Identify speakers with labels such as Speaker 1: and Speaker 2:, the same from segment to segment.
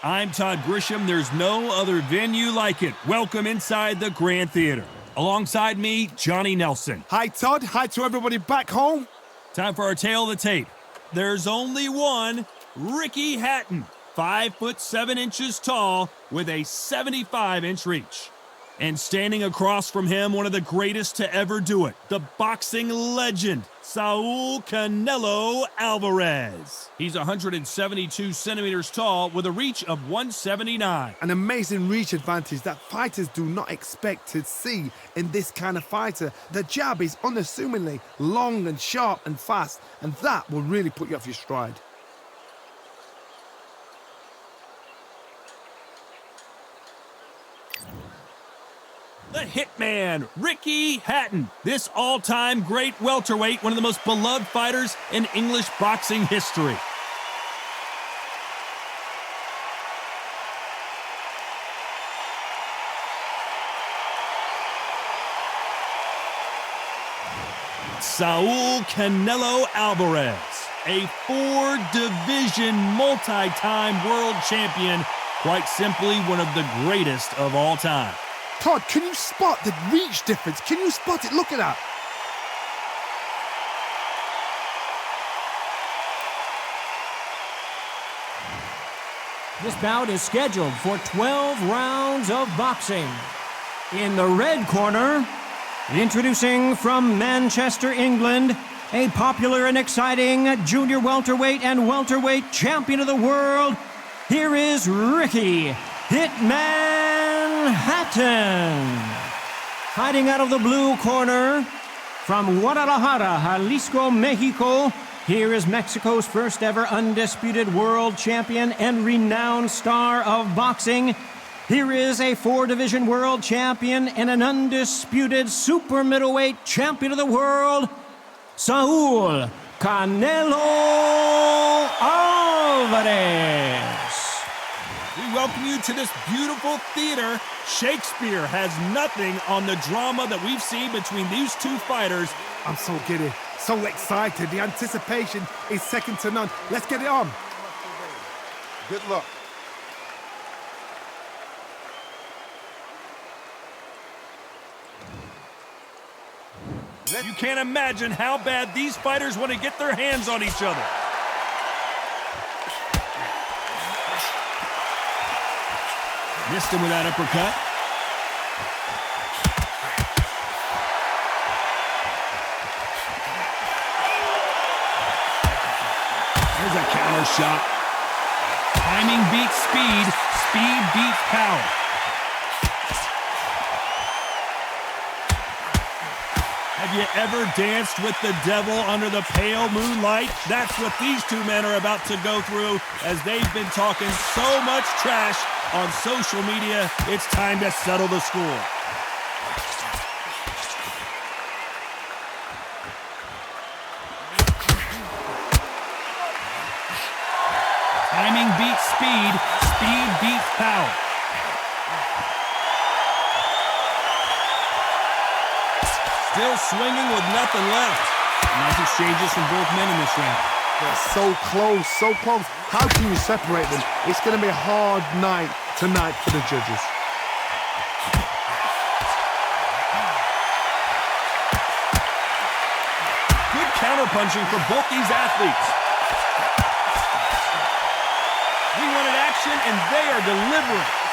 Speaker 1: I'm Todd Grisham. There's no other venue like it. Welcome inside the Grand Theater. Alongside me, Johnny Nelson.
Speaker 2: Hi, Todd. Hi to everybody back home.
Speaker 1: Time for our tale of the tape. There's only one, Ricky Hatton, 5'7" tall with a 75-inch reach. And standing across from him, one of the greatest to ever do it, the boxing legend, Saul Canelo Álvarez. He's 172 centimeters tall with a reach of 179.
Speaker 2: An amazing reach advantage that fighters do not expect to see in this kind of fighter. The jab is unassumingly long and sharp and fast, and that will really put you off your stride.
Speaker 1: The Hitman, Ricky Hatton. This all-time great welterweight, one of the most beloved fighters in English boxing history. Saul Canelo Álvarez, a four-division multi-time world champion, quite simply one of the greatest of all time.
Speaker 2: Todd, can you spot the reach difference? Can you spot it? Look at that.
Speaker 3: This bout is scheduled for 12 rounds of boxing. In the red corner, introducing from Manchester, England, a popular and exciting junior welterweight and welterweight champion of the world, here is Ricky Hitman Hatton. Hiding out of the blue corner, from Guadalajara, Jalisco, Mexico, here is Mexico's first ever undisputed world champion and renowned star of boxing. Here is a four-division world champion and an undisputed super middleweight champion of the world, Saul Canelo Álvarez.
Speaker 1: We welcome you to this beautiful theater. Shakespeare has nothing on the drama that we've seen between these two fighters.
Speaker 2: I'm so giddy, so excited. The anticipation is second to none. Let's get it on.
Speaker 4: Good luck.
Speaker 1: You can't imagine how bad these fighters want to get their hands on each other. Missed him with that uppercut. There's a counter shot. Timing beats speed. Speed beats power. Have you ever danced with the devil under the pale moonlight? That's what these two men are about to go through as they've been talking so much trash on social media. It's time to settle the score. Timing beats speed. Speed beats power. Still swinging with nothing left. Nice exchanges from both men in this round.
Speaker 2: They're so close, so close. How can you separate them? It's going to be a hard night tonight for the judges.
Speaker 1: Good counterpunching for both these athletes. We wanted action, and they are delivering.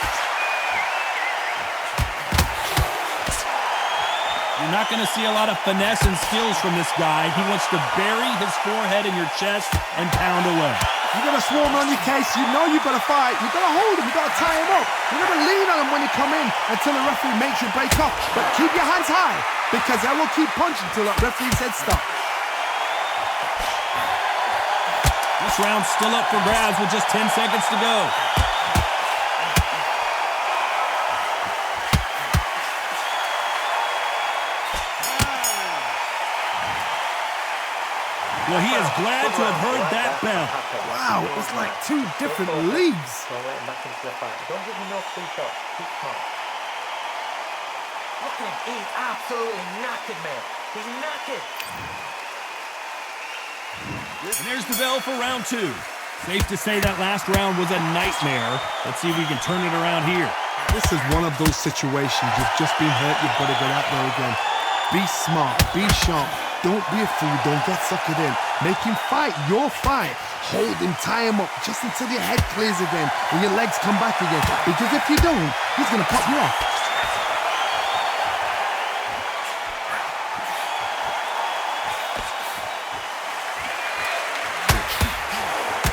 Speaker 1: You're not going to see a lot of finesse and skills from this guy. He wants to bury his forehead in your chest and pound away.
Speaker 2: You've got to swarm on your case. You know you've got to fight. You've got to hold him. You've got to tie him up. You've got to lean on him when you come in until the referee makes you break off. But keep your hands high, because they will keep punching until that referee said stop.
Speaker 1: This round's still up for grabs with just 10 seconds to go. Well, he is glad to have heard that bell.
Speaker 2: Wow, it's like two different leagues.
Speaker 5: Don't let him back into the fight. Don't give him no free shots. Keep calm. Look at him. He's absolutely knackered, man. He's knackered.
Speaker 1: And there's the bell for round two. Safe to say that last round was a nightmare. Let's see if we can turn it around here.
Speaker 2: This is one of those situations. You've just been hurt. You've got to get out there again. Be smart. Be sharp. Don't be a fool. Don't get suckered in. Make him fight your fight. Hold him, tie him up just until your head clears again and your legs come back again. Because if you don't, he's going to pop you off.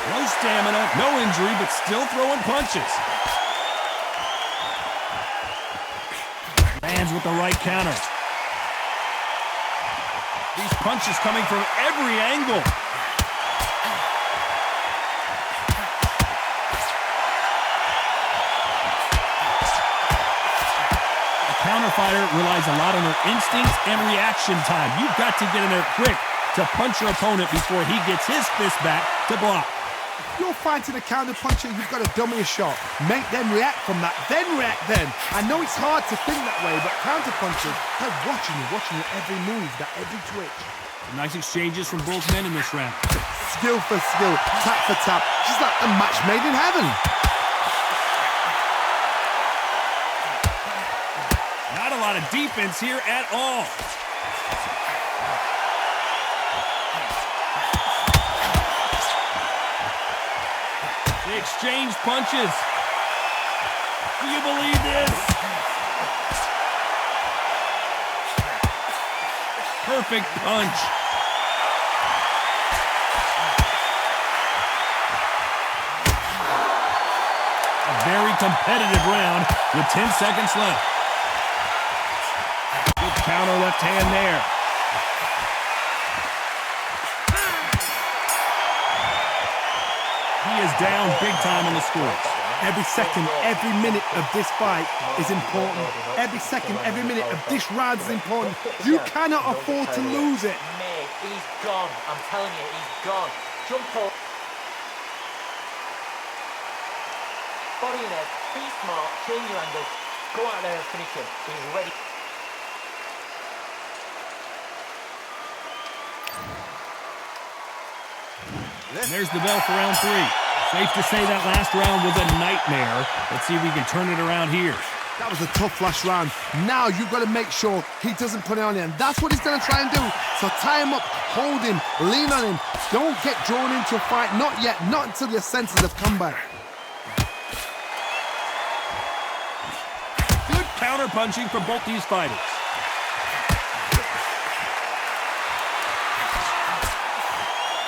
Speaker 1: No stamina, no injury, but still throwing punches. Lands with the right counter. These punches coming from every angle. Counter fighter relies a lot on her instincts and reaction time. You've got to get in there quick to punch your opponent before he gets his fist back to block.
Speaker 2: If you're fighting a counter puncher, you've got to dummy a shot. Make them react from that, then react then. I know it's hard to think that way, but counter punchers, they're watching you every move, that every twitch.
Speaker 1: Some nice exchanges from both men in this round.
Speaker 2: Skill for skill, tap for tap. Just like a match made in heaven.
Speaker 1: Not a lot of defense here at all. They exchange punches. Do you believe this? Perfect punch. A very competitive round with 10 seconds left. Good counter left hand there. He is down big time on the score.
Speaker 2: Every second, every minute of this fight is important. Every second, every minute of this round is important. You cannot afford to lose it.
Speaker 5: Mate, he's gone. I'm telling you, he's gone. Jump up. Body in there. Be smart. Change your angle. Go out there and finish him. He's ready.
Speaker 1: And there's the bell for round 3. Safe to say that last round was a nightmare. Let's see if we can turn it around here.
Speaker 2: That was a tough last round. Now you've got to make sure he doesn't put it on you. And that's what he's going to try and do. So tie him up, hold him, lean on him. Don't get drawn into a fight. Not yet. Not until your senses have come back.
Speaker 1: Good counter punching from both these fighters.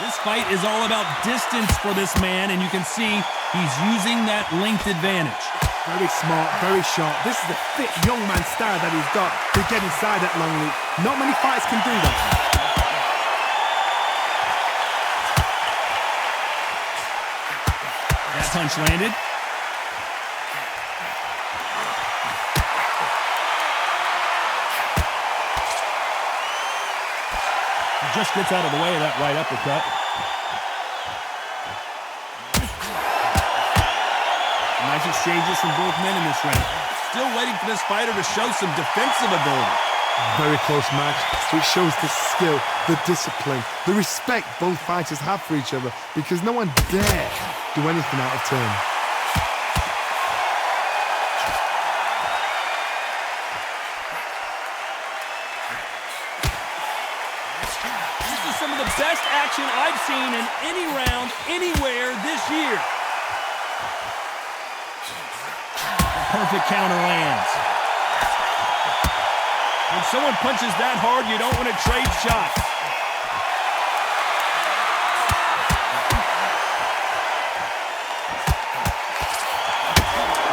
Speaker 1: This fight is all about distance for this man, and you can see he's using that length advantage.
Speaker 2: Very smart, very sharp. This is the fit young man style that he's got to get inside that long lead. Not many fighters can do that.
Speaker 1: That punch landed. Just gets out of the way of that right uppercut. Nice exchanges from both men in this round. Still waiting for this fighter to show some defensive ability.
Speaker 2: Very close match, which shows the skill, the discipline, the respect both fighters have for each other, because no one dare do anything out of turn.
Speaker 1: Some of the best action I've seen in any round, anywhere this year. A perfect counter lands. When someone punches that hard, you don't want to trade shots.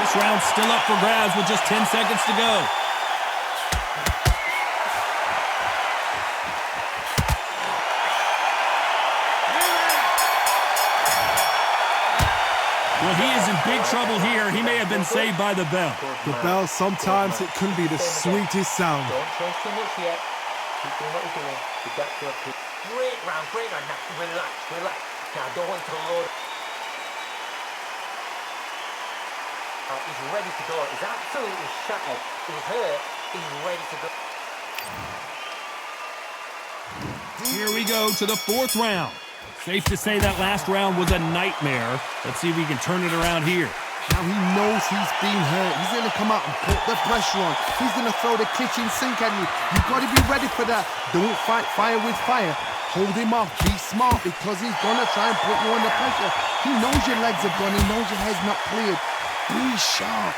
Speaker 1: This round's still up for grabs with just 10 seconds to go. Well, he is in big trouble here. He may have been saved by the bell.
Speaker 2: The bell, sometimes it can be the sweetest sound.
Speaker 5: Don't change too much yet. Keep doing what you're doing. You got to repeat. Great round, great round. Now, relax, relax. Now, don't want to load. He's ready to go. He's absolutely shattered. He's hurt. He's ready to go.
Speaker 1: Here we go to the 4th round. Safe to say that last round was a nightmare. Let's see if we can turn it around here.
Speaker 2: Now he knows he's been hurt. He's going to come out and put the pressure on. He's going to throw the kitchen sink at you. You've got to be ready for that. Don't fight fire with fire. Hold him off. Be smart because he's going to try and put you under pressure. He knows your legs are gone. He knows your head's not cleared. Be sharp.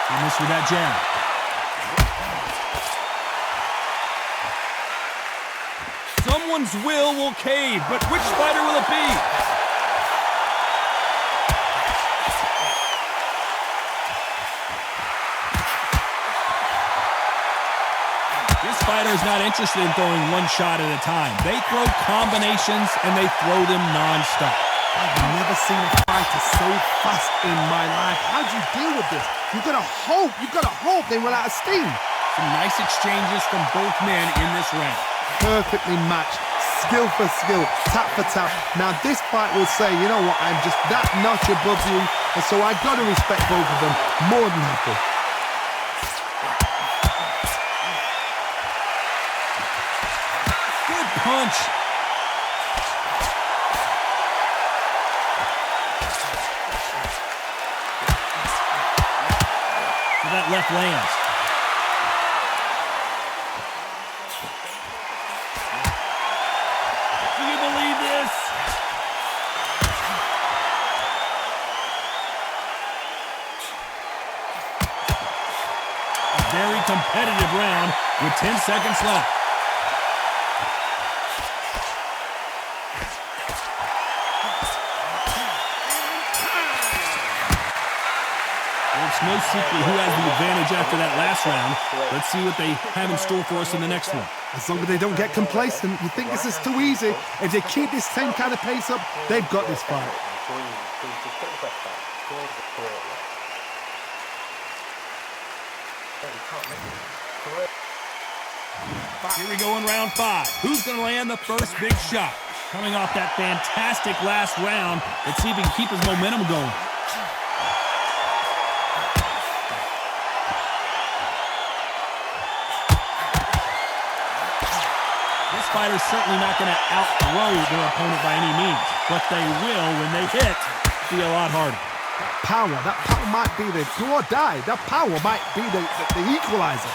Speaker 1: He missed with that jab. Someone's will cave, but which fighter will it be? This fighter is not interested in throwing one shot at a time. They throw combinations, and they throw them non-stop.
Speaker 2: I've never seen a fighter so fast in my life. How do you deal with this? You've got to hope they run out of steam.
Speaker 1: Some nice exchanges from both men in this round.
Speaker 2: Perfectly matched, skill for skill, tap for tap. Now this fight will say, you know what, I'm just that notch above you, and so I got to respect both of them more than happy.
Speaker 1: Good punch. So that left lands. Very competitive round with 10 seconds left. Well, it's no secret who has the advantage after that last round. Let's see what they have in store for us in the next one.
Speaker 2: As long as they don't get complacent, you think this is too easy. If they keep this same kind of pace up, they've got this fight.
Speaker 1: Here we go in round 5. Who's going to land the first big shot? Coming off that fantastic last round, let's see if he can keep his momentum going. This fighter's certainly not going to outthrow their opponent by any means, but they will, when they hit, be a lot harder.
Speaker 2: That power might be the do or die. That power might be the equalizer.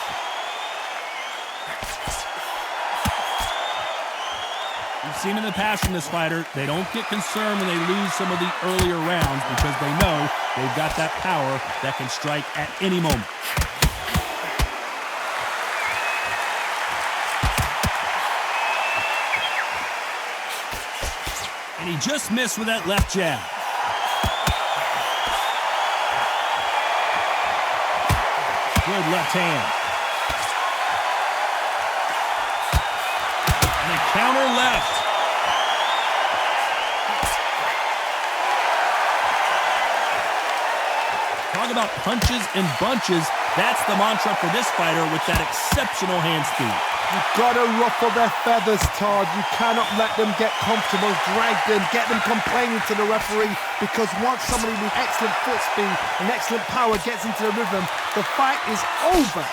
Speaker 1: We've seen in the past from this fighter, they don't get concerned when they lose some of the earlier rounds because they know they've got that power that can strike at any moment. And he just missed with that left jab. Good left hand. And a counter left. Talk about punches and bunches. That's the mantra for this fighter with that exceptional hand speed.
Speaker 2: You've got to ruffle their feathers, Todd. You cannot let them get comfortable, drag them, get them complaining to the referee, because once somebody with excellent foot speed and excellent power gets into the rhythm, the fight is over.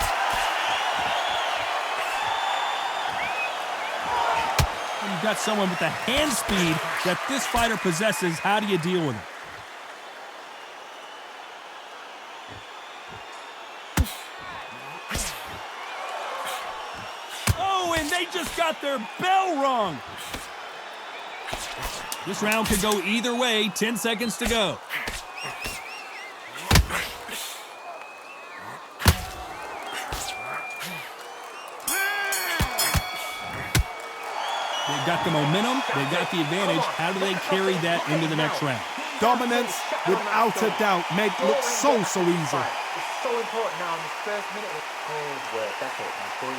Speaker 1: When you've got someone with the hand speed that this fighter possesses, how do you deal with it? They just got their bell rung. This round could go either way. 10 seconds to go. They've got the momentum. They've got the advantage. How do they carry that into the next round?
Speaker 2: Dominance, without a doubt, made look so easy.
Speaker 5: It's so important now in the first minute. Good work, that's it. Breathe,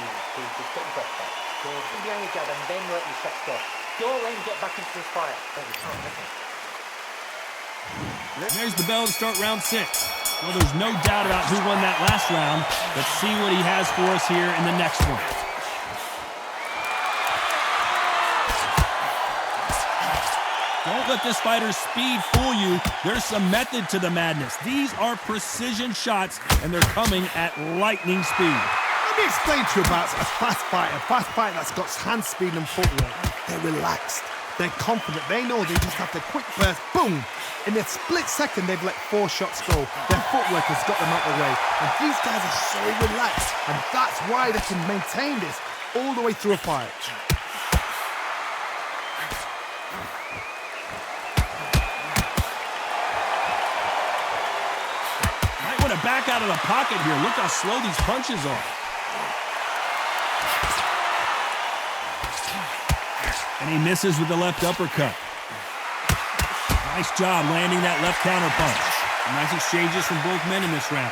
Speaker 5: just get your breath back. Good. Behind your jab and then let your shots go. Don't let him get back into this fight.
Speaker 1: There's the bell to start round 6. Well, there's no doubt about who won that last round. Let's see what he has for us here in the next one. Don't Don't let this fighter's speed fool you. There's some method to the madness. These are precision shots, and they're coming at lightning speed.
Speaker 2: Let me explain to you about a fast fighter that's got hand speed and footwork. They're relaxed. They're confident. They know they just have to quick burst, boom. In a split second, they've let 4 shots go. Their footwork has got them out of the way. And these guys are so relaxed. And that's why they can maintain this all the way through a fight.
Speaker 1: Might want to back out of the pocket here. Look how slow these punches are. And he misses with the left uppercut. Nice job landing that left counter punch. Nice exchanges from both men in this round.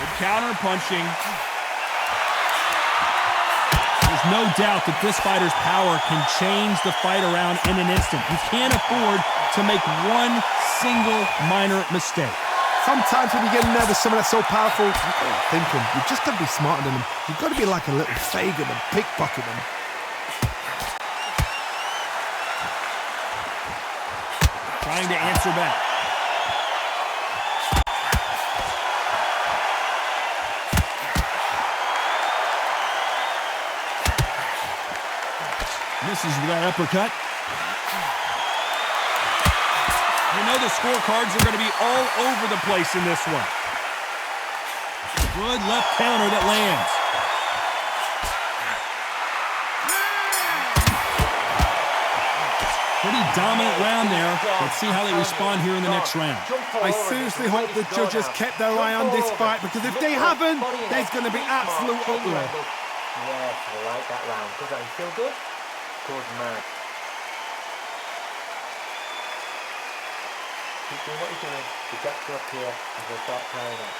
Speaker 1: Good counter punching. There's no doubt that this fighter's power can change the fight around in an instant. You can't afford to make one single minor mistake.
Speaker 2: Sometimes when you get in there with someone that's so powerful, you've got to think him. You've just got to be smarter than him. You've got to be like a little Fagin and pickpocket him.
Speaker 1: Trying to answer back. Misses with that uppercut. You know the scorecards are going to be all over the place in this one. Good left counter that lands. Pretty dominant round there. Let's see how they respond here in the next round.
Speaker 2: I seriously hope the judges kept their eye on this fight, because if they haven't, there's going to be absolute uproar.
Speaker 5: Yes, I like that round. Does that feel good? Good man. Keep doing what you're doing. The gaps are up here, and we'll start tying up.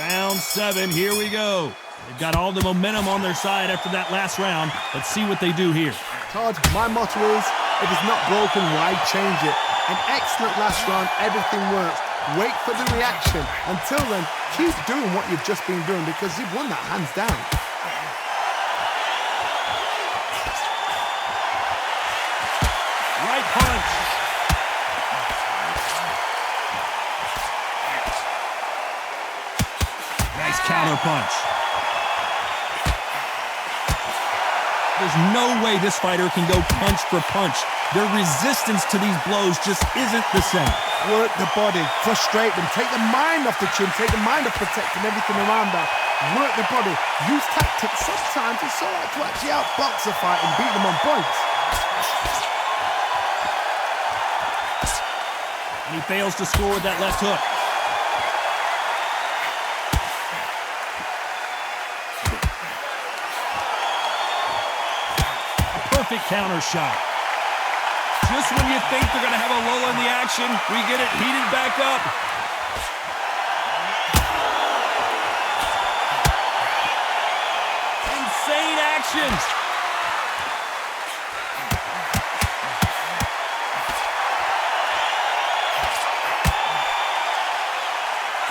Speaker 1: Round 7, here we go. They've got all the momentum on their side after that last round. Let's see what they do here.
Speaker 2: Todd, my motto is, if it's not broken, why change it? An excellent last round, everything works. Wait for the reaction. Until then, keep doing what you've just been doing, because you've won that hands down.
Speaker 1: Right punch. Nice counter punch. There's no way this fighter can go punch for punch. Their resistance to these blows just isn't the same.
Speaker 2: Work the body, frustrate them, take the mind off the chin, take the mind off protecting everything around that. Work the body, use tactics. Sometimes it's all right to actually outbox a fight and beat them on points.
Speaker 1: And he fails to score with that left hook. Perfect counter shot. Just when you think they're going to have a lull in the action, we get it heated back up. Insane action.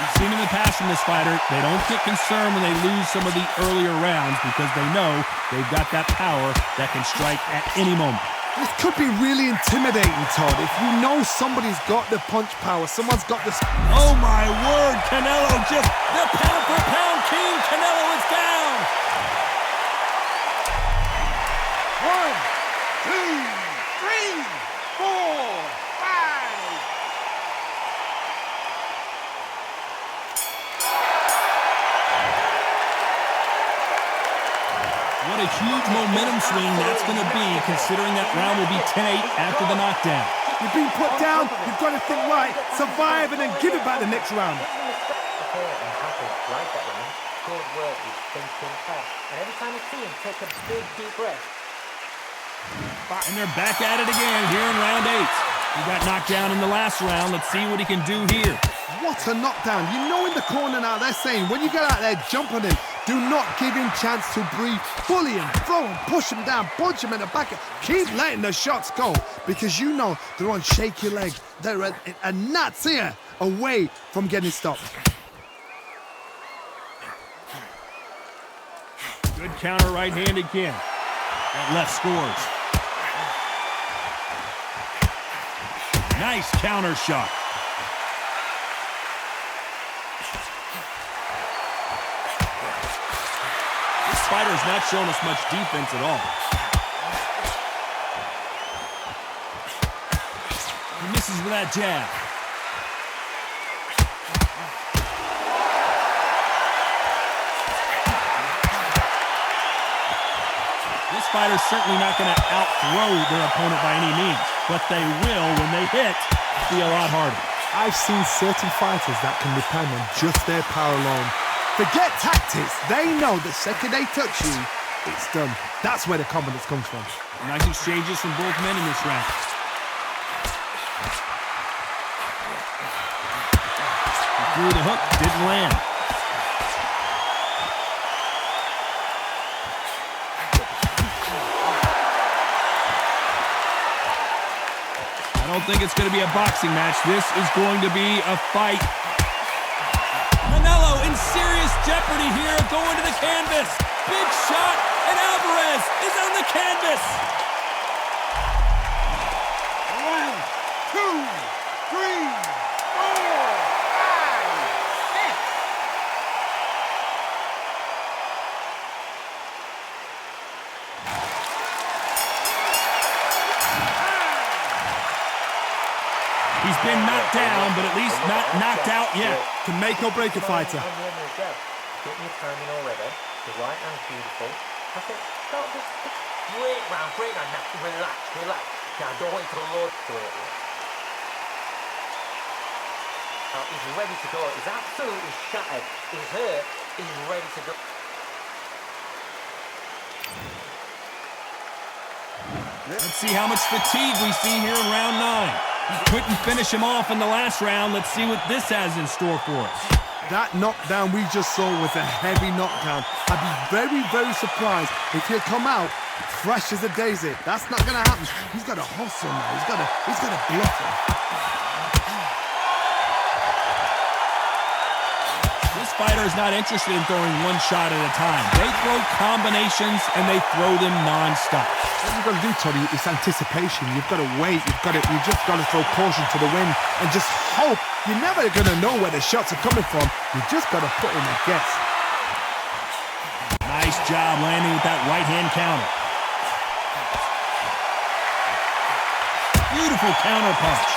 Speaker 1: We've seen in the past from this fighter, they don't get concerned when they lose some of the earlier rounds because they know they've got that power that can strike at any moment.
Speaker 2: This could be really intimidating, Todd. If you know somebody's got the punch power, someone's got the...
Speaker 1: Oh my word, Canelo just... The pound for pound king, Canelo is down!
Speaker 2: 1, 2, 3, 4, 5.
Speaker 1: What a huge momentum swing that's going to be, considering that round will be 10-8 after the knockdown.
Speaker 2: You've been put down, you've got to think right, survive and then give it back the next round.
Speaker 5: Okay, I'm happy. Like that round. Good work. He's thinking fast. And every time I see him, take a big, deep breath.
Speaker 1: And they're back at it again here in round 8. He got knocked down in the last round. Let's see what he can do here.
Speaker 2: What a knockdown. You know in the corner now, they're saying, when you get out there, jump on him. Do not give him chance to breathe. Bully him, throw him, push him down, punch him in the back. Keep letting the shots go, because you know they're on shaky legs. They're a gnats here. away from getting stopped.
Speaker 1: Good counter right hand again. That left scores. Nice counter shot. This fighter's not showing us much defense at all. He misses with that jab. This fighter's certainly not going to out-throw their opponent by any means, but they will, when they hit, be a lot harder.
Speaker 2: I've seen certain fighters that can depend on just their power alone. Forget tactics. They know the second they touch you, it's done. That's where the confidence comes from.
Speaker 1: Nice exchanges from both men in this round. He threw the hook, didn't land. I don't think it's going to be a boxing match. This is going to be a fight. Canelo in serious jeopardy here, going to the canvas. Big shot, and Álvarez is on the canvas.
Speaker 4: 1, 2, 3, 4, 5, 6.
Speaker 1: He's been knocked down, but at least not knocked out yet.
Speaker 2: Can make or break a fighter.
Speaker 5: Getting your timing already. The right hand's beautiful. That's it. Stop this. Great round, great round. Now relax, relax. Now don't wait till the Lord to it. Now he's ready to go. He's absolutely shattered. He's hurt. He's ready to go.
Speaker 1: Let's see how much fatigue we see here in round 9. He couldn't finish him off in the last round. Let's see what this has in store for us.
Speaker 2: That knockdown we just saw was a heavy knockdown. I'd be very, very surprised if he'll come out fresh as a daisy. That's not going to happen. He's got to hustle now. He's got to bluff him.
Speaker 1: This fighter is not interested in throwing one shot at a time. They throw combinations, and they throw them non-stop.
Speaker 2: What you've got to do, Tony, is anticipation. You've got to wait. You just got to throw caution to the wind and just hope. You're never going to know where the shots are coming from. You just got to put in a guess.
Speaker 1: Nice job landing with that right-hand counter. Beautiful counter punch.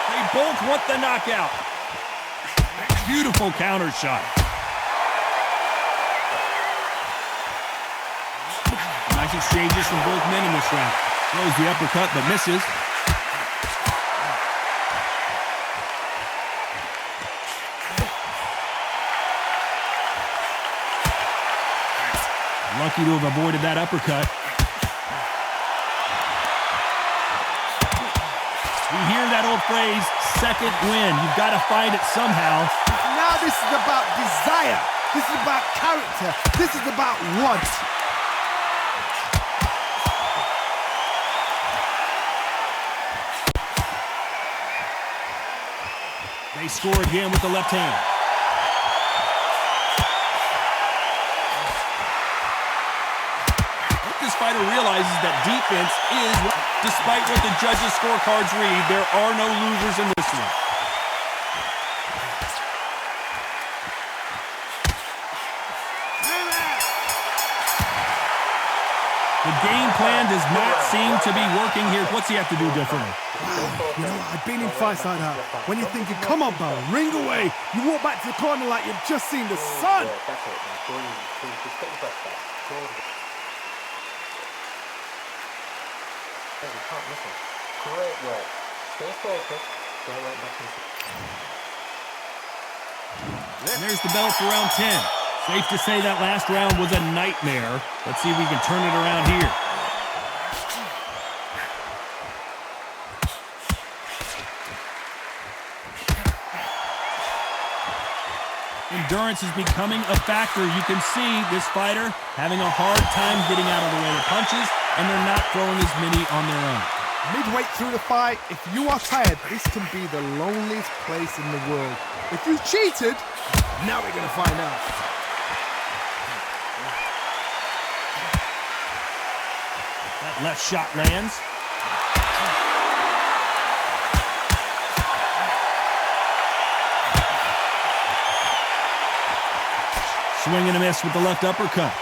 Speaker 1: They both want the knockout. Beautiful counter shot. Nice exchanges from both men in this round. Throws the uppercut, but misses. Lucky to have avoided that uppercut. We hear that old phrase, second win. You've got to find it somehow.
Speaker 2: Now this is about desire. This is about character. This is about want.
Speaker 1: They score again with the left hand. What this fighter realizes that defense is, despite what the judges' scorecards read, there are no losers in this one. The game plan does not seem to be working here. What's he have to do differently?
Speaker 2: You know, I've been in fights like that. When you're thinking, come on, Barrow, ring away. You walk back to the corner like you've just seen the sun.
Speaker 5: That's it. Breathe. Just get your breath back. You can't miss him. Great work. Stay focused. Don't let back into.
Speaker 1: And there's the bell for round 10. Safe to say that last round was a nightmare. Let's see if we can turn it around here. Endurance is becoming a factor. You can see this fighter having a hard time getting out of the way of punches, and they're not throwing as many on their own.
Speaker 2: Midway through the fight, if you are tired, this can be the loneliest place in the world. If you cheated, now we're going to find out.
Speaker 1: That left shot lands. Swing and a miss with the left uppercut.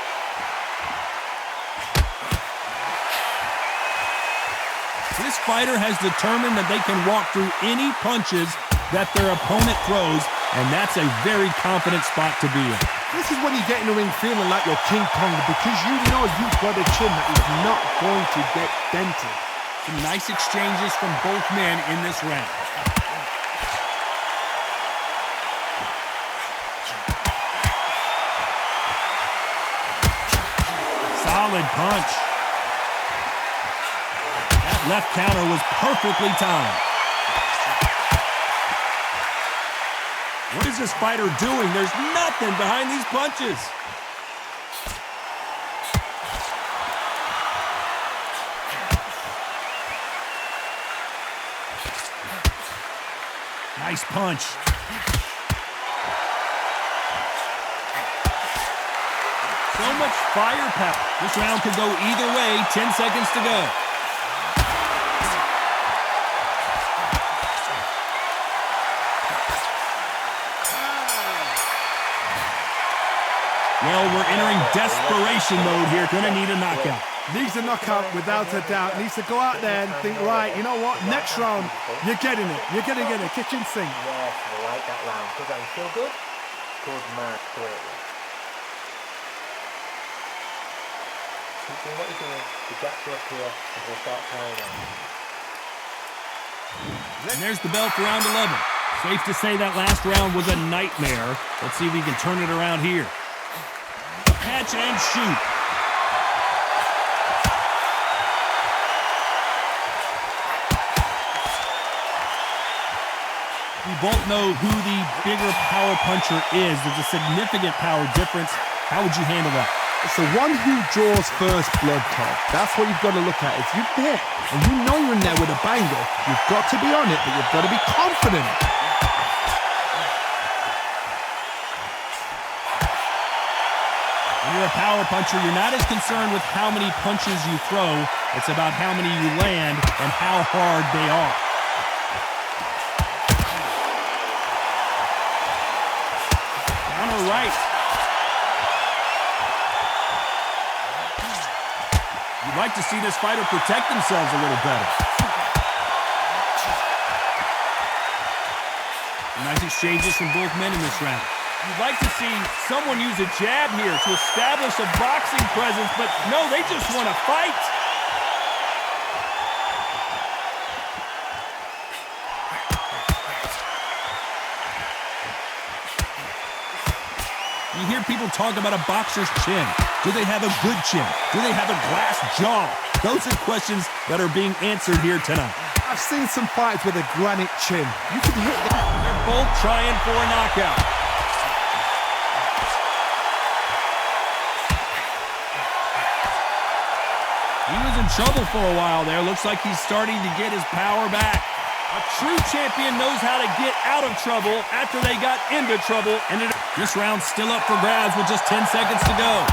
Speaker 1: This fighter has determined that they can walk through any punches that their opponent throws, and that's a very confident spot to be in.
Speaker 2: This is when you get in the ring feeling like you're King Kong, because you know you've got a chin that is not going to get dented.
Speaker 1: Some nice exchanges from both men in this round. Solid punch. That left counter was perfectly timed. What is this fighter doing? There's nothing behind these punches. Nice punch. So much firepower. This round could go either way. 10 seconds to go. Well, we're entering desperation mode here. Gonna need a knockout.
Speaker 2: Needs a knockout without a doubt. Needs to go out there and think, right, you know what? Next round, you're getting it. You're going to get a kitchen sink.
Speaker 5: Yes, I like that round. Good round. Feel good? Good mark. Great. Keep doing what you're doing. The gaps are up here, and we'll start carrying on.
Speaker 1: And there's the bell for round 11. Safe to say that last round was a nightmare. Let's see if we can turn it around here. Catch and shoot. We both know who the bigger power puncher is. There's a significant power difference. How would you handle that?
Speaker 2: It's the one who draws first blood, Todd. That's what you've got to look at. If you're there and you know you're in there with a banger, you've got to be on it, but you've got to be confident.
Speaker 1: When you're a power puncher, you're not as concerned with how many punches you throw. It's about how many you land and how hard they are. Counter right. You'd like to see this fighter protect themselves a little better. Nice exchanges from both men in this round. You'd like to see someone use a jab here to establish a boxing presence, but no, they just want to fight. You hear people talk about a boxer's chin. Do they have a good chin? Do they have a glass jaw? Those are questions that are being answered here tonight.
Speaker 2: I've seen some fights with a granite chin. You can hit it.
Speaker 1: They're both trying for a knockout. He was in trouble for a while there. Looks like he's starting to get his power back. A true champion knows how to get out of trouble after they got into trouble. And this round's still up for grabs with just 10 seconds to go.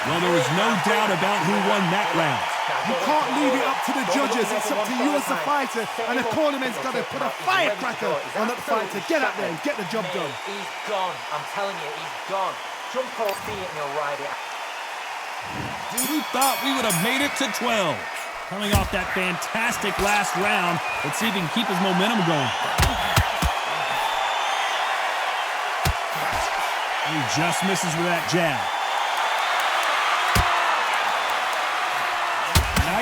Speaker 1: Well, there was no doubt about who won that round.
Speaker 2: You can't leave it up to the judges. It's up to you as a fighter. And the cornerman's got to put a firecracker on that fighter. Get out there and get the job done.
Speaker 5: He's gone. I'm telling you, he's gone. Jump off feet and he'll ride it.
Speaker 1: Who thought we would have made it to 12? Coming off that fantastic last round, let's see if he can keep his momentum going. He just misses with that jab.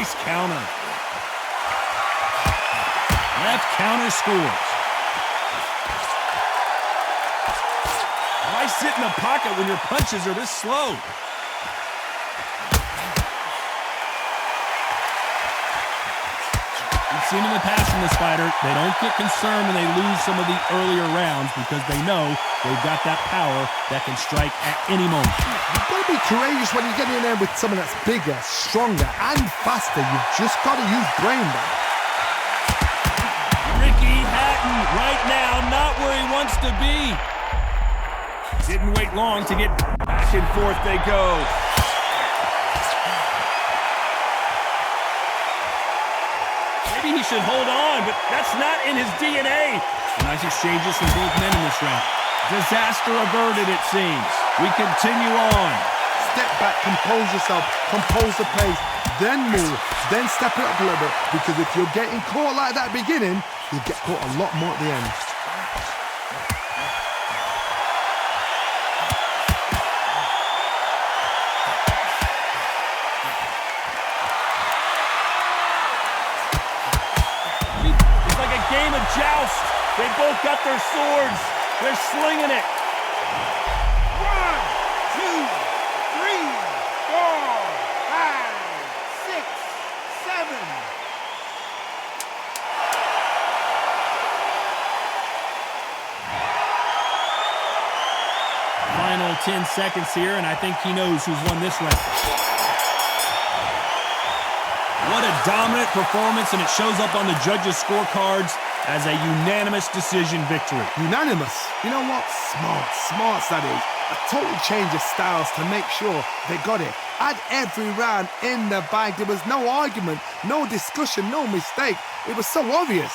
Speaker 1: Nice counter. Left counter scores. Why sit in the pocket when your punches are this slow? He seen in the past from this fighter, they don't get concerned when they lose some of the earlier rounds because they know they've got that power that can strike at any moment.
Speaker 2: You've got to be courageous when you get in there with someone that's bigger, stronger, and faster. You've just got to use brain there.
Speaker 1: Ricky Hatton right now not where he wants to be. Didn't wait long to get back and forth they go. Maybe he should hold on, but that's not in his DNA. Nice exchanges from both men in this round. Disaster averted, it seems. We continue on.
Speaker 2: Step back, compose yourself, compose the pace, then move, then step it up a little bit. Because if you're getting caught like that at the beginning, you'll get caught a lot more at the end.
Speaker 1: It's like a game of joust. They both got their swords. They're slinging it.
Speaker 4: 1, 2, 3, 4, 5, 6, 7.
Speaker 1: Final 10 seconds here, and I think he knows who's won this round. What a dominant performance, and it shows up on the judges' scorecards as a unanimous decision victory.
Speaker 2: Unanimous. You know what? Smart that is. A total change of styles to make sure they got it. Had every round in the bag. There was no argument, no discussion, no mistake. It was so obvious.